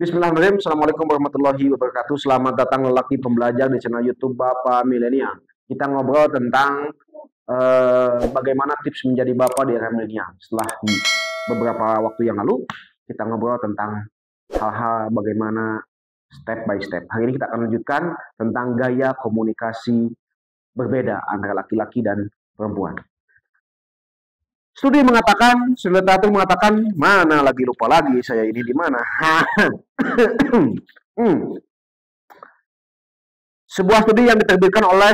Bismillahirrahmanirrahim. Assalamualaikum warahmatullahi wabarakatuh. Selamat datang lelaki pembelajar di channel YouTube Bapak Milenial. Kita ngobrol tentang bagaimana tips menjadi bapak di era milenial. Setelah beberapa waktu yang lalu, kita ngobrol tentang hal-hal bagaimana step by step. Hari ini kita akan lanjutkan tentang gaya komunikasi berbeda antara laki-laki dan perempuan. Studi mengatakan, literatur mengatakan, mana lagi lupa lagi saya ini di mana. Sebuah studi yang diterbitkan oleh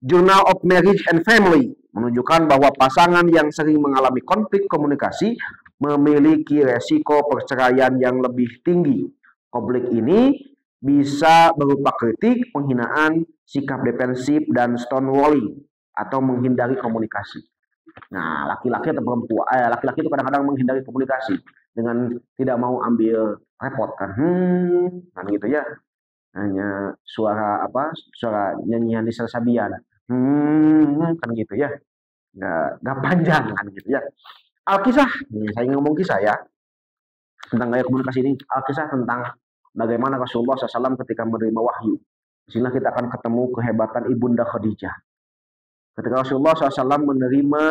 Journal of Marriage and Family menunjukkan bahwa pasangan yang sering mengalami konflik komunikasi memiliki resiko perceraian yang lebih tinggi. Konflik ini bisa berupa kritik, penghinaan, sikap defensif, dan stonewalling atau menghindari komunikasi. Nah, laki-laki atau perempuan, laki-laki itu kadang-kadang menghindari komunikasi dengan tidak mau ambil repot kan, kan gitu ya. Hanya suara nyanyian di Sabian, kan gitu ya. Nggak panjang kan gitu ya. Alkisah, saya ngomong kisah ya tentang gaya komunikasi ini. Alkisah tentang bagaimana Rasulullah SAW ketika menerima wahyu. Di sini kita akan ketemu kehebatan Ibunda Khadijah. Ketika Rasulullah SAW menerima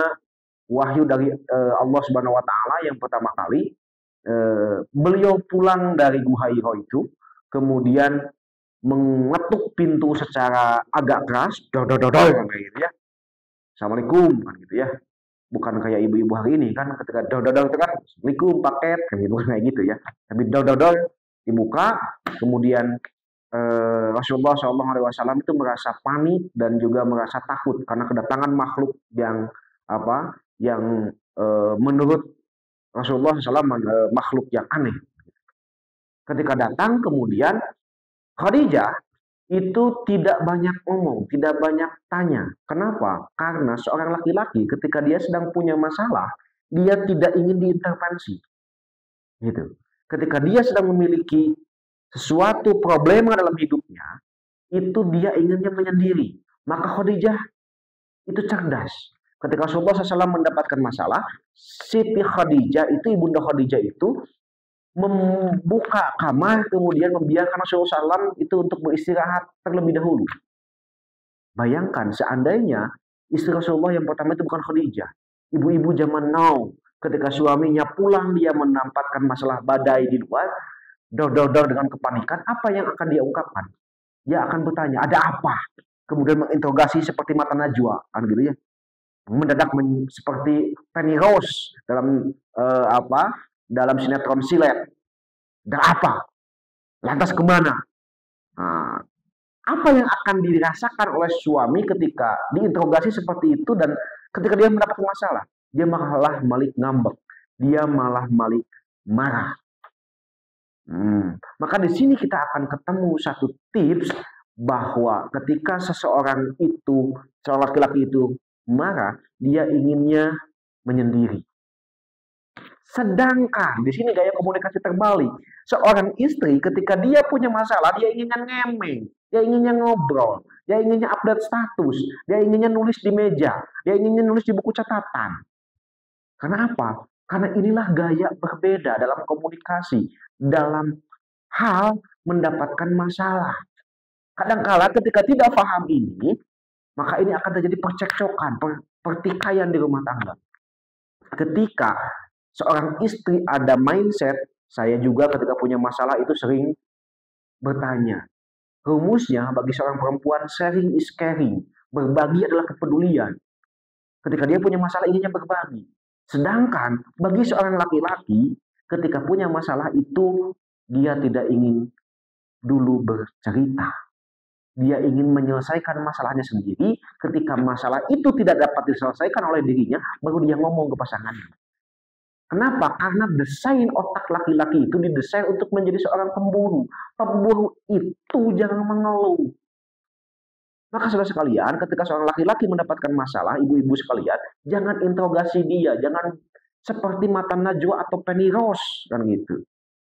wahyu dari Allah Subhanahu Wa Taala yang pertama kali, beliau pulang dari Gua Hira itu, kemudian mengetuk pintu secara agak keras, dodol kan kayak gitu ya. Assalamualaikum kan gitu ya. Bukan kayak ibu-ibu hari ini kan ketika dodol itu kan assalamualaikum paket kan gitu kayak gitu ya. Tapi dodol dibuka, kemudian Rasulullah SAW itu merasa panik dan juga merasa takut karena kedatangan makhluk yang menurut Rasulullah SAW makhluk yang aneh. Ketika datang kemudian Khadijah itu tidak banyak ngomong, tidak banyak tanya. Kenapa? Karena seorang laki-laki ketika dia sedang punya masalah, dia tidak ingin diintervensi. Gitu. Ketika dia sedang memiliki sesuatu problema dalam hidupnya, itu dia inginnya menyendiri. Maka Khadijah itu cerdas. Ketika Rasulullah SAW mendapatkan masalah, Siti Khadijah itu, Ibunda Khadijah itu membuka kamar, kemudian membiarkan Rasulullah SAW itu untuk beristirahat terlebih dahulu. Bayangkan seandainya istri Rasulullah yang pertama itu bukan Khadijah, ibu-ibu zaman now, ketika suaminya pulang dia menampakkan masalah badai di luar, dor dengan kepanikan, apa yang akan dia ungkapkan? Dia akan bertanya, ada apa? Kemudian menginterogasi seperti mata najwa, kan gitu ya. Mendadak seperti Penny Rose dalam sinetron Silet. Dan apa? Lantas kemana? Nah, apa yang akan dirasakan oleh suami ketika diinterogasi seperti itu dan ketika dia mendapatkan masalah? Dia malah malik ngambek. Dia malah malik marah. Maka di sini kita akan ketemu satu tips bahwa ketika seorang laki-laki itu marah, dia inginnya menyendiri. Sedangkan di sini gaya komunikasi terbalik. Seorang istri ketika dia punya masalah, dia inginnya ngemeng, dia inginnya ngobrol, dia inginnya update status, dia inginnya nulis di meja, dia inginnya nulis di buku catatan. Karena apa? Karena inilah gaya berbeda dalam komunikasi, dalam hal mendapatkan masalah. Kadangkala ketika tidak paham ini, maka ini akan terjadi percekcokan, pertikaian di rumah tangga. Ketika seorang istri ada mindset, saya juga ketika punya masalah itu sering bertanya. Rumusnya bagi seorang perempuan, sharing is caring. Berbagi adalah kepedulian. Ketika dia punya masalah, inginnya berbagi. Sedangkan bagi seorang laki-laki, ketika punya masalah itu, dia tidak ingin dulu bercerita. Dia ingin menyelesaikan masalahnya sendiri. Ketika masalah itu tidak dapat diselesaikan oleh dirinya, baru dia ngomong ke pasangannya. Kenapa? Karena desain otak laki-laki itu didesain untuk menjadi seorang pemburu. Pemburu itu jangan mengeluh. Maka saudara sekalian, ketika seorang laki-laki mendapatkan masalah, ibu-ibu sekalian, jangan interogasi dia, jangan seperti mata najwa atau Penny Rose, kan gitu.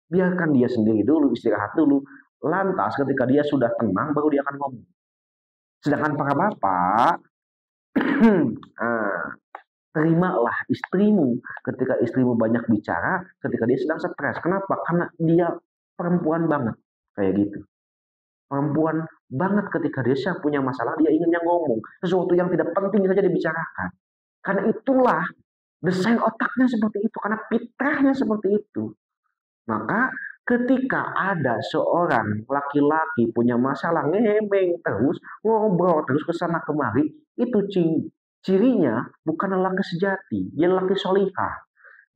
Biarkan dia sendiri dulu, istirahat dulu. Lantas ketika dia sudah tenang, baru dia akan ngomong. Sedangkan para bapak, terimalah istrimu ketika istrimu banyak bicara, ketika dia sedang stres. Kenapa? Karena dia perempuan banget kayak gitu. Perempuan banget ketika dia punya masalah, dia inginnya ngomong sesuatu yang tidak penting saja dibicarakan. Karena itulah desain otaknya seperti itu, karena fitrahnya seperti itu. Maka ketika ada seorang laki-laki punya masalah ngemeng terus, ngobrol terus ke sana kemari, itu cirinya bukan lelaki sejati, dia lelaki solihah.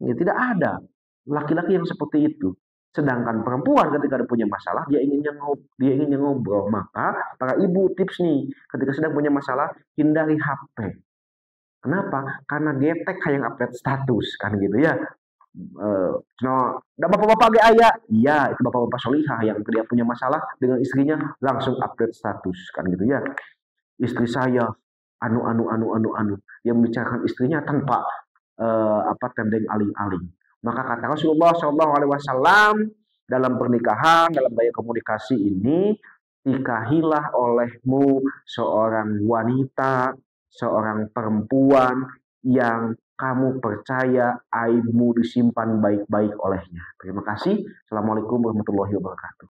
Ya, tidak ada laki-laki yang seperti itu. Sedangkan perempuan ketika dia punya masalah, dia inginnya ngobrol. Maka para ibu tips nih, ketika sedang punya masalah, hindari HP. Kenapa? Karena getek kayak update status kan gitu ya. No, bapak-bapak ge ayah, iya itu bapak-bapak solihah yang dia punya masalah dengan istrinya langsung update status kan gitu ya. Istri saya anu, yang membicarakan istrinya tanpa tendeng aling-aling. Maka kata Rasulullah Shallallahu Alaihi Wasallam dalam pernikahan, dalam gaya komunikasi ini, nikahilah olehmu seorang wanita, seorang perempuan yang kamu percaya aibmu disimpan baik-baik olehnya. Terima kasih. Assalamualaikum warahmatullahi wabarakatuh.